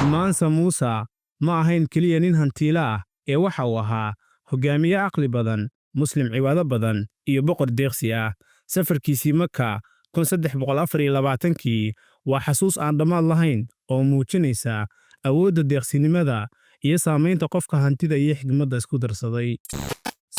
Mansa Musa ma ahayn keliya nin hantiila ah ee waxa uu ahaa hogaamiye caqli badan, muslim cibaado badan iyo boqor deeqsi ah. Safarkiisii Makka 1324kii waa xasuus aan dhammaad lahayn oo muujinaysa awoodda deeqsinimada iyo saamaynta qofka hantida iyo xigmadda isku darsaday.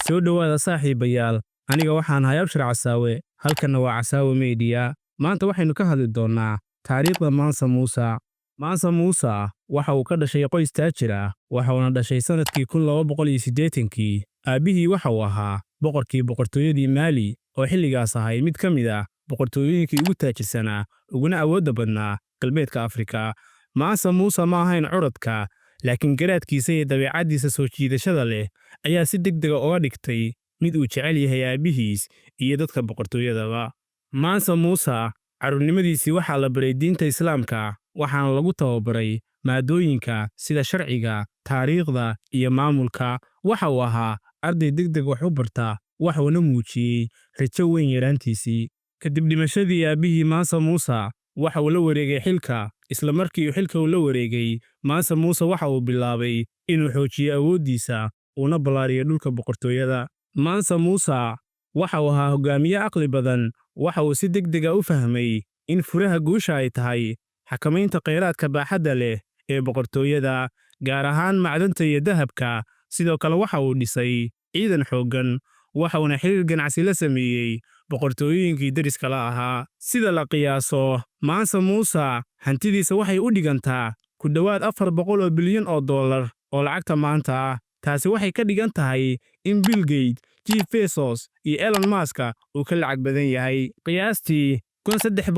Soo dhawaada saaxiibayaal, aniga waxaan ahay Abshir Casaawe, halkanna waa Casaawe Media. Maanta waxaynu ka hadli doonnaa taariikhda Mansa Musa. Mansa Musa waxa uu ka dhashay qoys taajir ah, waxa uuna dhashay sanadkii 1280kii. Aabihii waxa uu ahaa boqorkii boqortooyadii Mali oo xilligaas ahay mid ka mid ah boqortooyooyinkii ugu taajirsanaa uguna awoodda badnaa galbeedka Afrika. Mansa Musa ma ahayn curadka, laakiin garaadkiisa iyo dabeecaddiisa soo jiidashada leh ayaa si degdeg ah uga dhigtay mid uu jecel yahay aabihiis iyo dadka boqortooyadaba. Mansa Musa carruurnimadiisii waxaa la baray diinta Islaamka, waxaana lagu tababaray maadooyinka sida sharciga, taariikhda iyo maamulka. Waxa uu ahaa arday degdeg wax u barta, waxuuna muujiyey rajo weyn yaraantiisii. Kadib dhimashadii aabihii, Mansa Musa waxa uu la wareegay xilka. Isla markii uu xilka la wareegay, Mansa Musa waxa uu bilaabay inuu xoojiyo awooddiisa una ballaariyo dhulka boqortooyada. Mansa Musa waxa uu ahaa hogaamiye caqli badan. Waxa uu si degdeg ah u fahmay in furaha guusha ay tahay xakamaynta kheyraadka baaxadda leh ee boqortooyada, gaar ahaan macdanta iyo dahabka. Sidoo kale waxa uu dhisay ciidan xooggan, waxa uuna xiriir ganacsi la sameeyey boqortooyinkii deriska la ahaa. Sida la qiyaaso, Mansa Musa hantidiisa waxay u dhigantaa ku dhowaad $400 bilyan oo lacagta maanta ah. Taasi waxay ka dhigan tahay in Bill Gates, Jeff Bezos iyo Elon Musk uu ka lacag badan yahay. Qiyaastii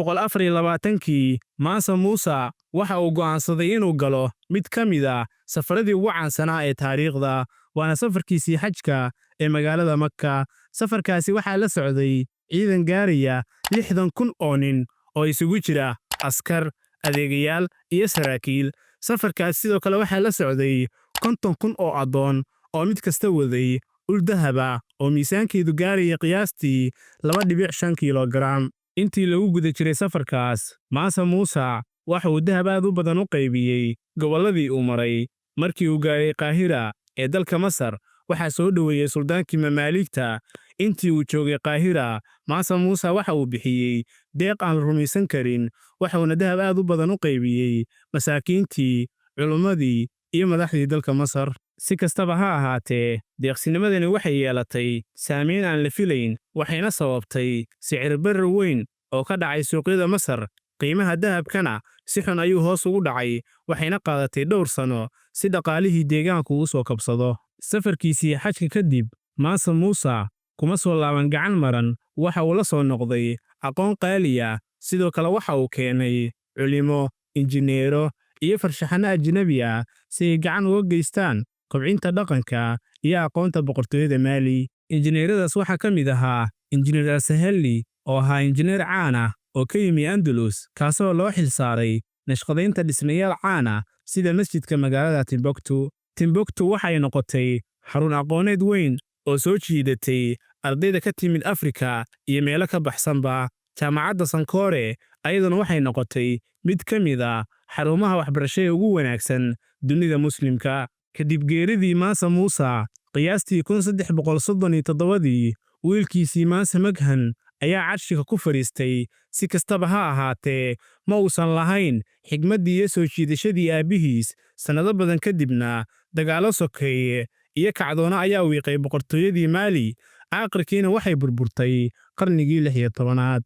1324kii, Mansa Musa waxa uu go'aansaday inuu galo mid ka mid ah safaradii ugu caansanaa ee taariikhda, waana safarkiisii xajka ee magaalada Makka. Safarkaasi waxaa la socday ciidan gaaraya 60,000 oo nin oo isugu jira askar, adeegayaal iyo saraakiil. Safarkaas sidoo kale waxaa la socday 50,000 oo addoon oo mid kasta waday ul dahab ah oo miisaankeedu gaaraya qiyaastii 2.5 kiilogaram. Intii lagu guda jiray safarkaas, Mansa Musa waxa uu dahab aad u badan u qaybiyey gobolladii uu maray. Markii uu gaaray Qaahira ee dalka Masar, waxaa soo dhoweeyey suldaankii mamaaligta. Intii uu joogay Qaahira, Mansa Musa waxa uu bixiyey deeq aan la rumaysan karin, waxauna dahab aad u badan u qaybiyey masaakiintii, culimmadii iyo madaxdii dalka Masar. Si kastaba ha ahaatee, deeqsinimadani waxay yeelatay saameyn aan la filayn, waxayna sababtay sicir barar weyn oo ka dhacay suuqyada Masar. Qiimaha dahabkana si xun ayuu hoos ugu dhacay, waxayna qaadatay dhowr sano si dhaqaalihii deegaanku u soo kabsado. Safarkiisii xajka kadib, Mansa Musa kuma soo laaban gacan maran. Waxa uu la soo noqday aqoon qaali ah. Sidoo kale waxa uu keenay culimo, injineero iyo farshaxanno ajnabi ah si ay gacan uga geystaan kobcinta dhaqanka iyo aqoonta boqortooyada Mali. Injineeradaas waxaa ka mid ahaa Injineer Al-Saheli oo ahaa injineer caan ah oo ka yimi Andalus, kaasoo loo xilsaaray nashqadaynta dhismayaal caan ah sida masjidka magaalada Timbuktu. Timbuktu waxay noqotay xarun aqooneed weyn oo soo jiidatay ardayda ka timid Afrika iyo meelo ka baxsanba. Jaamacadda Sankore ayaduna waxay noqotay mid ka mid ah xarumaha waxbarashada ugu wanaagsan dunida muslimka. Kadib geeridii Mansa Musa, qiyaastii 1337dii, wiilkiisii Mansa Maghan ayaa carshiga ku fadhiistay. Si kastaba ha ahaatee, ma uusan lahayn xigmaddii iyo soo jiidashadii aabihiis. Sannado badan kadibna, dagaallo sokeeye iyo kacdoono ayaa wiiqay boqortooyadii Mali. Aakhirkiina waxay burburtay qarnigii 16aad.